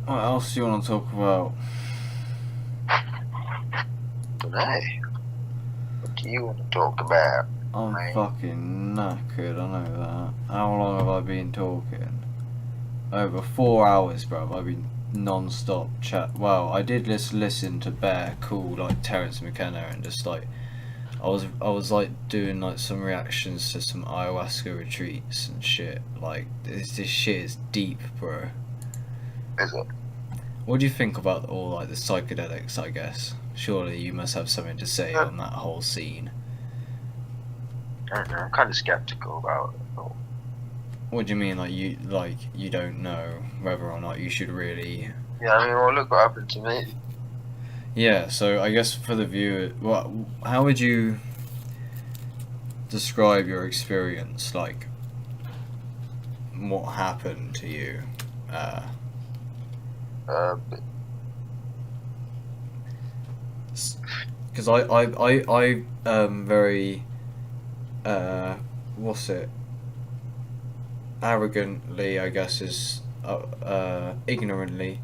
What else do you want to talk about? Today, what do you want to talk about? I'm Mate? fucking knackered, I know that. How long have I been talking? Over 4 hours, bruv. I've been non-stop chat. Well, I did just listen to Bear Cool, like Terence McKenna, and just like I was like doing like some reactions to some ayahuasca retreats and shit. Like this shit is deep, bro. Is it? What do you think about all like the psychedelics? I guess surely you must have something to say on that whole scene. I don't know. I'm kind of skeptical about it. What do you mean, like you don't know whether or not you should really? Yeah, I mean, well, look what happened to me. Yeah, so I guess for the viewer, how would you describe your experience? Like, what happened to you? But Because I very what's it? Arrogantly, I guess is ignorantly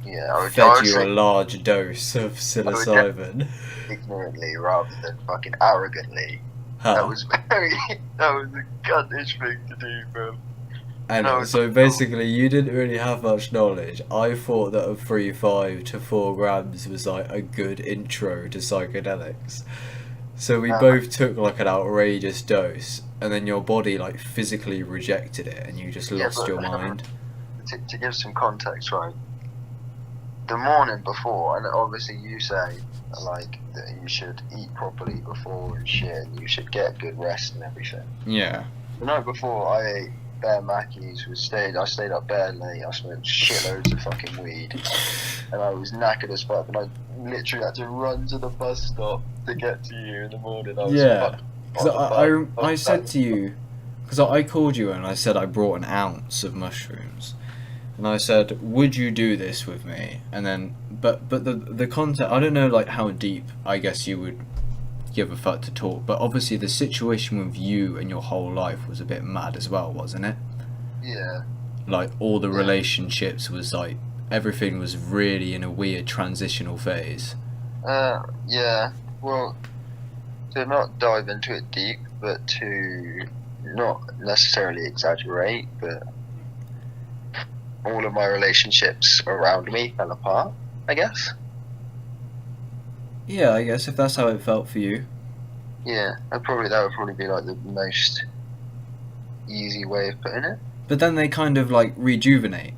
yeah, I fed would you a say large dose of I would psilocybin. ignorantly rather than fucking arrogantly. That Huh. was that was a cuntish thing to do, bro. And No, so basically, you didn't really have much knowledge. I thought that a 3.5 to 4 grams was like a good intro to psychedelics. So we no, both took like an outrageous dose, and then your body like physically rejected it, and you just yeah, lost your mind. to give some context, right? The morning before, and obviously you say like that you should eat properly before and shit, and you should get good rest and everything. Yeah. The night before, I ate bare Mackies. I stayed up bare late. I smoked shitloads of fucking weed, and I was knackered as fuck. And I literally had to run to the bus stop to get to you in the morning. I was Yeah. fucked Because on the bus. I said to you, because I called you and I said I brought an ounce of mushrooms. And I said, "Would you do this with me?" And then, but the content, I don't know, like how deep. I guess you would give a fuck to talk. But obviously, the situation with you and your whole life was a bit mad as well, wasn't it? Yeah. Like all the Yeah. relationships was like everything was really in a weird transitional phase. Yeah. Well, to not dive into it deep, but to not necessarily exaggerate, but all of my relationships around me fell apart, I guess. Yeah, I guess if that's how it felt for you. Yeah, that would probably be like the most easy way of putting it. But then they kind of like rejuvenate,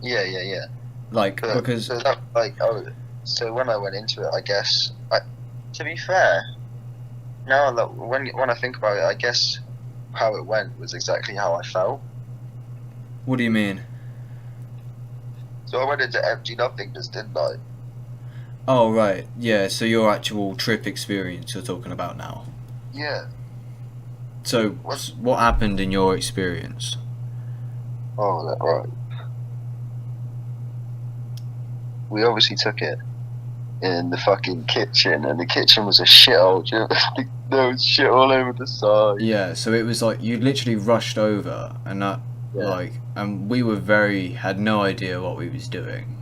Yeah. like But because so that so when I went into it, I guess to be fair, now that when I think about it, I guess how it went was exactly how I felt. what do you mean? So I went into empty nothingness, didn't I? Oh right, yeah. So your actual trip experience you're talking about now. Yeah. So What? what happened in your experience? Oh, that right. We obviously took it in the fucking kitchen, and the kitchen was a shithole. There was shit all over the side. Yeah, so it was like you literally rushed over, and that Yeah. like, and we were had no idea what we was doing.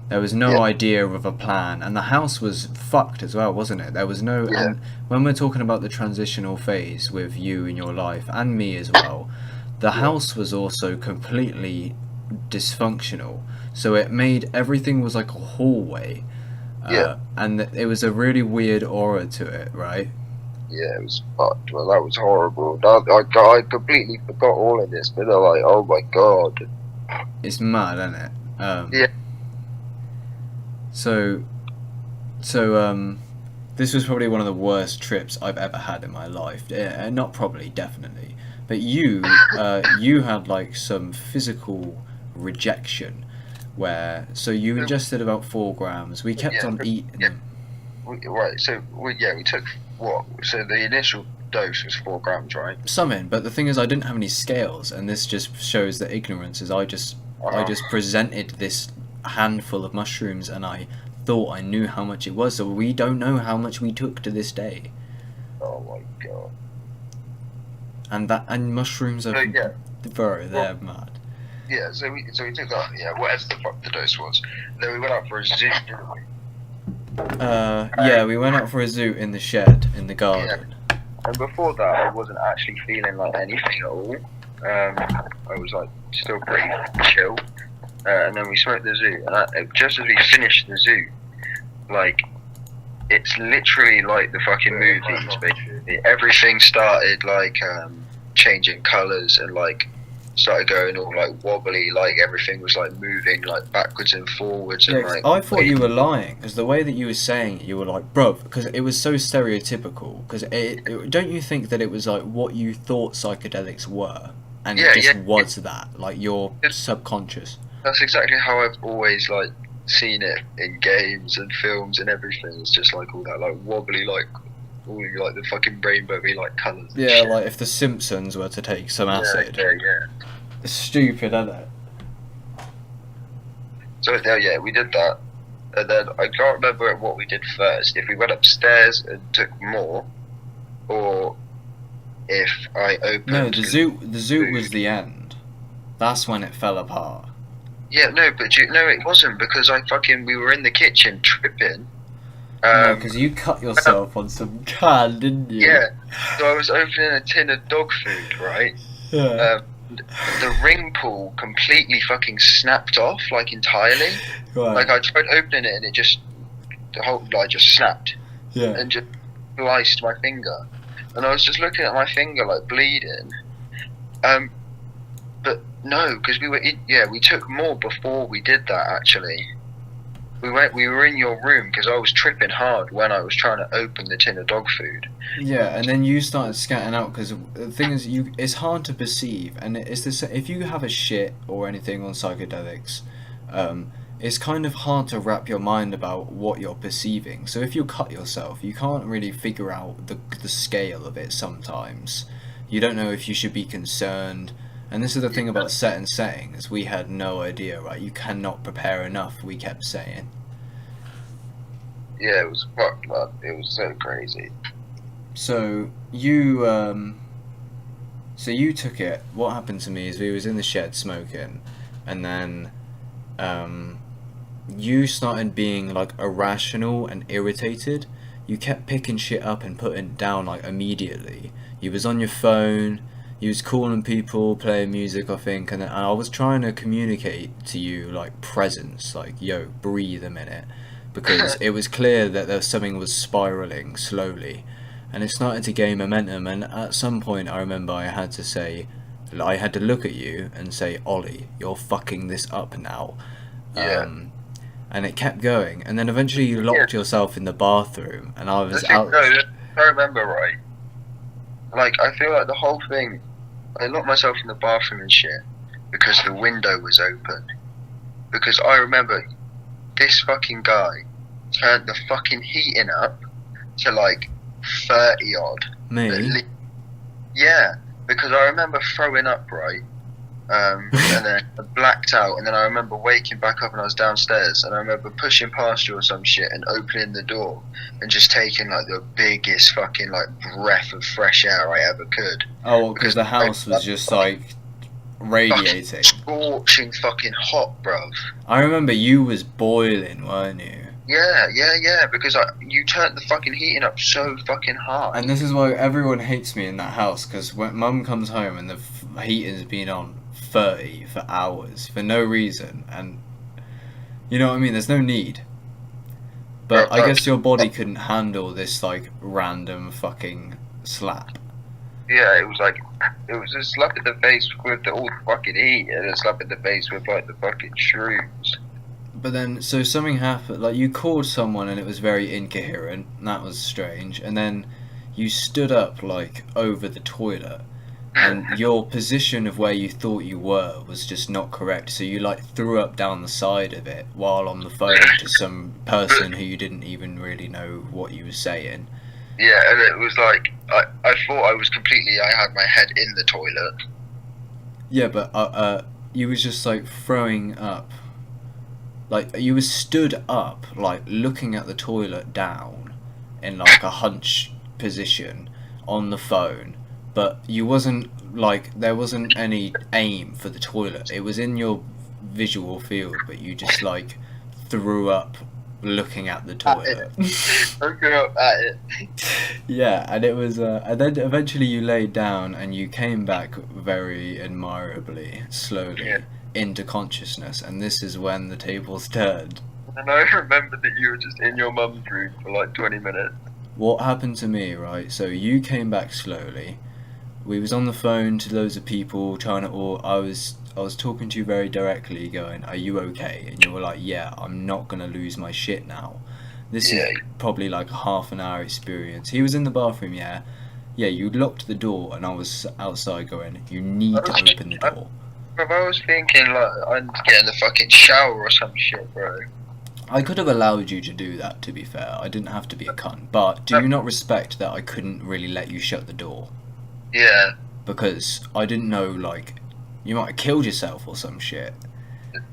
There was no Yeah. idea of a plan, and the house was fucked as well, wasn't it? There was no, Yeah. and when we're talking about the transitional phase with you in your life and me as well, the house was also completely dysfunctional. So it made everything was like a hallway, Yeah. and it was a really weird aura to it, right? Yeah, it was fucked. Well, that was horrible. I completely forgot all of this, but I'm like, oh my god. It's mad, isn't it? Yeah. So, this was probably one of the worst trips I've ever had in my life. Not probably, definitely. But you had like some physical rejection, where so you ingested about 4 grams. We kept Yeah. on eating. Yeah. Right. So we took what? So the initial dose was 4 grams, right? Some in, but the thing is, I didn't have any scales, and this just shows the ignorance. Is I just presented this handful of mushrooms, and I thought I knew how much it was. So we don't know how much we took to this day. Oh my god. And mushrooms are So, yeah. they're mad. Yeah, so we took that, yeah, whatever the fuck the dose was. Then we went out for a zoo, didn't we? Yeah, we went out for a zoot in the shed in the garden. And before that, I wasn't actually feeling like anything at all. I was like still pretty chill. And then we smoked the zoo, and just as we finished the zoo, like, it's literally like the fucking movies, basically. Everything started like changing colours and like started going all like wobbly, like everything was like moving like backwards and forwards. Yeah, And like, I thought you were lying because the way that you were saying it, you were like, bruv, because it was so stereotypical. Because don't you think that it was like what you thought psychedelics were, and Yeah, it just yeah, was that, like your subconscious. that's exactly how I've always like seen it in games and films and everything. It's just like all that like wobbly, like all like the fucking rainbowy like colours. and Yeah, shit. like if the Simpsons were to take some acid. Yeah. It's stupid, isn't it? So yeah, we did that, and then I can't remember what we did first. If we went upstairs and took more, or if I opened. No, the zoo was the end. That's when it fell apart. Yeah, no, but no, it wasn't because we were in the kitchen tripping. No, because you cut yourself on some can, didn't you? Yeah, so I was opening a tin of dog food, right? Yeah. The ring pull completely fucking snapped off, like entirely. Right. Like I tried opening it and it the whole just snapped Yeah. and just sliced my finger. And I was just looking at my finger like bleeding. But no, because we took more before we did that actually. We were in your room because I was tripping hard when I was trying to open the tin of dog food. Yeah, and then you started scatting out because the thing is, it's hard to perceive, and it's this. If you have a shit or anything on psychedelics, it's kind of hard to wrap your mind about what you're perceiving. So if you cut yourself, you can't really figure out the scale of it. Sometimes you don't know if you should be concerned. And this is the thing about set and setting, is we had no idea, right? You cannot prepare enough, we kept saying. Yeah, it was fucked up. It was so crazy. So you took it. What happened to me is we was in the shed smoking, and then you started being like irrational and irritated. You kept picking shit up and putting it down like immediately. You was on your phone. You was calling people, playing music, I think, and I was trying to communicate to you like presence, like yo, breathe a minute, because it was clear that something was spiraling slowly, and it started to gain momentum. And at some point, I remember I had to look at you and say, Ollie, you're fucking this up now. Yeah. And it kept going, and then eventually you locked yourself in the bathroom, and I was out. No, if I remember right. Like, I feel like the whole thing, I locked myself in the bathroom and shit because the window was open. Because I remember this fucking guy turned the fucking heating up to like 30 odd. Me? Yeah, because I remember throwing up, right? And then I blacked out, and then I remember waking back up and I was downstairs, and I remember pushing past you or some shit and opening the door and just taking like the biggest fucking like breath of fresh air I ever could. Oh, because the house was just like radiating. Scorching fucking hot, bruv. I remember you was boiling, weren't you? Yeah, because you turned the fucking heating up so fucking hard. And this is why everyone hates me in that house, because when Mum comes home and the heating's been on 30 for hours for no reason, and you know what I mean, there's no need. But I guess your body couldn't handle this like random fucking slap. Yeah, it was a slap in the face with all the fucking heat, and a slap in the face with like the fucking shrooms. But then, so something happened, like you called someone and it was very incoherent, and that was strange, and then you stood up like over the toilet, and your position of where you thought you were was just not correct, so you like threw up down the side of it while on the phone to some person who you didn't even really know what you were saying. Yeah, and it was like, I thought I had my head in the toilet. Yeah, but you was just like throwing up. Like, you was stood up, like, looking at the toilet down in, like, a hunch position on the phone, but you wasn't like there wasn't any aim for the toilet. It was in your visual field, but you just like threw up looking at the toilet. I grew up at it. Yeah, and it was, and then eventually you laid down and you came back very admirably, slowly, Yeah. into consciousness, and this is when the tables turned. And I remember that you were just in your mum's room for like 20 minutes. What happened to me, right? So you came back slowly. We was on the phone to loads of people trying to, or I was talking to you very directly, going, "Are you okay?" And you were like, "Yeah, I'm not gonna lose my shit now." This Yeah. is probably like a half an hour experience. He was in the bathroom, yeah. Yeah, you locked the door, and I was outside going, "You need to open the door." Bro, I was thinking like I'd get in the fucking shower or some shit, bro. I could have allowed you to do that, to be fair. I didn't have to be a cunt. But do you not respect that I couldn't really let you shut the door? Yeah. Because I didn't know, like, you might have killed yourself or some shit.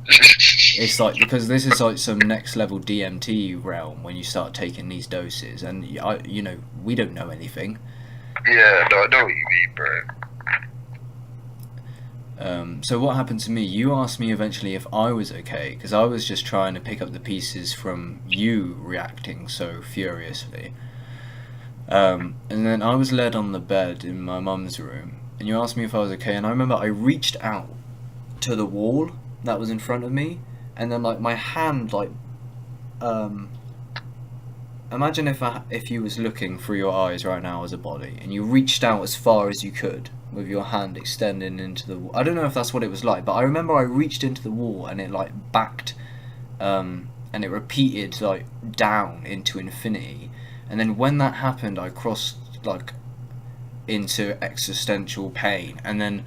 It's like, because this is like some next level DMT realm when you start taking these doses, and you know, we don't know anything. Yeah, no, I know what you mean, bro. So what happened to me? You asked me eventually if I was okay, because I was just trying to pick up the pieces from you reacting so furiously. And then I was led on the bed in my mum's room, and you asked me if I was okay, and I remember I reached out to the wall that was in front of me, and then like my hand like imagine if you was looking through your eyes right now as a body, and you reached out as far as you could with your hand extending into the wall. I don't know if that's what it was like, but I remember I reached into the wall and it like backed and it repeated like down into infinity. And then when that happened, I crossed like into existential pain, and then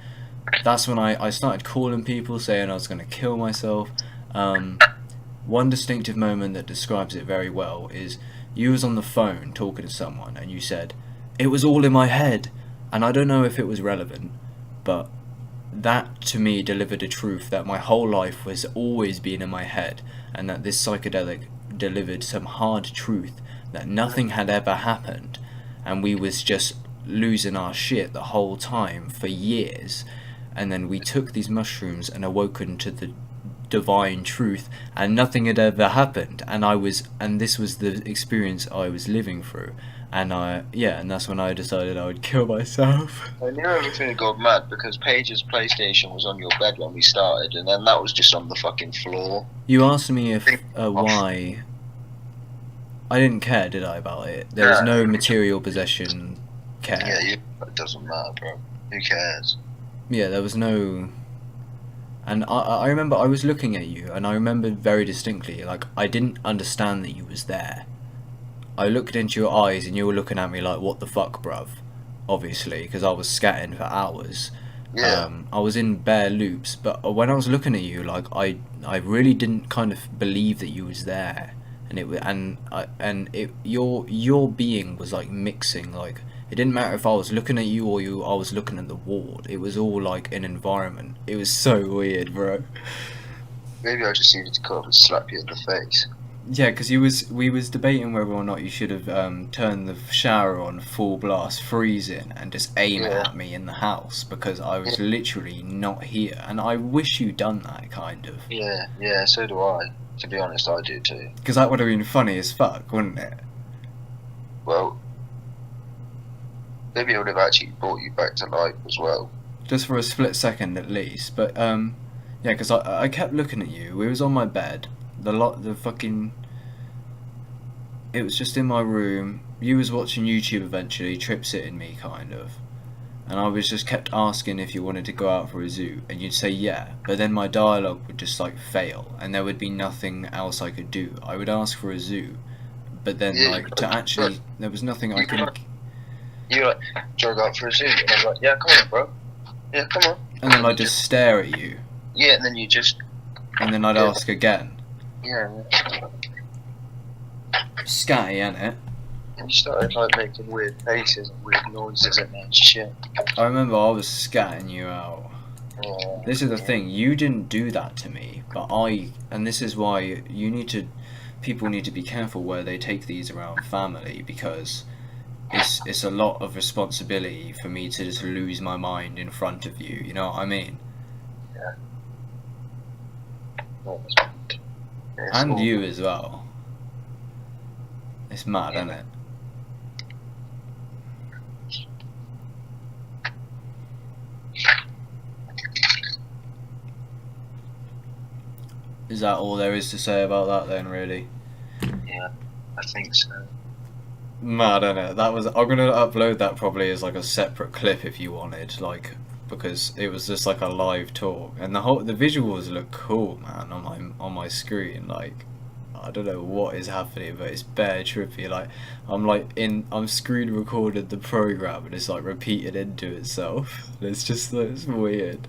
that's when I started calling people saying I was going to kill myself. One distinctive moment that describes it very well is you was on the phone talking to someone and you said, "It was all in my head," and I don't know if it was relevant, but that to me delivered a truth that my whole life was always being in my head, and that this psychedelic delivered some hard truth that nothing had ever happened, and we was just losing our shit the whole time for years. And then we took these mushrooms and awoken to the divine truth, and nothing had ever happened, and this was the experience I was living through, and and that's when I decided I would kill myself. I knew everything had gone mad because Paige's PlayStation was on your bed when we started, and then that was just on the fucking floor. You asked me if why. I didn't care, did I, about it? There was no material possession care. Yeah, it doesn't matter, bro. Who cares? Yeah, there was no. And I remember I was looking at you, and I remember very distinctly, like, I didn't understand that you was there. I looked into your eyes, and you were looking at me like, "What the fuck, bruv?" Obviously, because I was scatting for hours. Yeah. I was in bare loops, but when I was looking at you, like, I really didn't kind of believe that you was there, and your being was like mixing, like. It didn't matter if I was looking at you or I was looking at the wall. It was all like an environment. It was so weird, bro. Maybe I just needed to come up and slap you in the face. Yeah, because we was debating whether or not you should have turned the shower on full blast, freezing, and just aim it at me in the house, because I was literally not here. And I wish you'd done that, kind of. Yeah, so do I. To be honest, I do too. Because that would have been funny as fuck, wouldn't it? Well, maybe I would have actually brought you back to life as well. Just for a split second at least. But yeah, because I kept looking at you. We was on my bed. The fucking. It was just in my room. You was watching YouTube eventually, trip-sitting me kind of, and I was just kept asking if you wanted to go out for a zoo, and you'd say yeah. But then my dialogue would just like fail, and there would be nothing else I could do. I would ask for a zoo, but then there was nothing I could. You were like, "Do you want to go out for a zoo?" And I was like, "Yeah, come on, bro. Yeah, come on." And then I'd just stare at you. Yeah, and then you just. And then I'd ask again. Yeah. Scatty, innit? And you started like making weird faces and weird noises and that shit. I remember I was scatting you out. Yeah. This is the thing, you didn't do that to me, but and this is why people need to be careful where they take these around family, because it's a lot of responsibility for me to just lose my mind in front of you. You know what I mean? Yeah. No, it's And all- you as well. It's mad, Yeah. isn't it? Is that all there is to say about that then, really? Yeah, I think so. Mad, isn't it? That was. I'm gonna upload that probably as like a separate clip if you wanted, like, because it was just like a live talk, and the visuals look cool, man, on my screen. Like, I don't know what is happening, but it's bare trippy. Like, I'm screen recorded the program, and it's like repeated into itself. It's weird.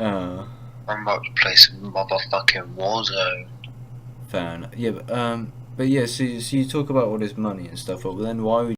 I'm about to play some motherfucking Warzone. Fair enough. Yeah, but yeah. So you talk about all this money and stuff, but then why would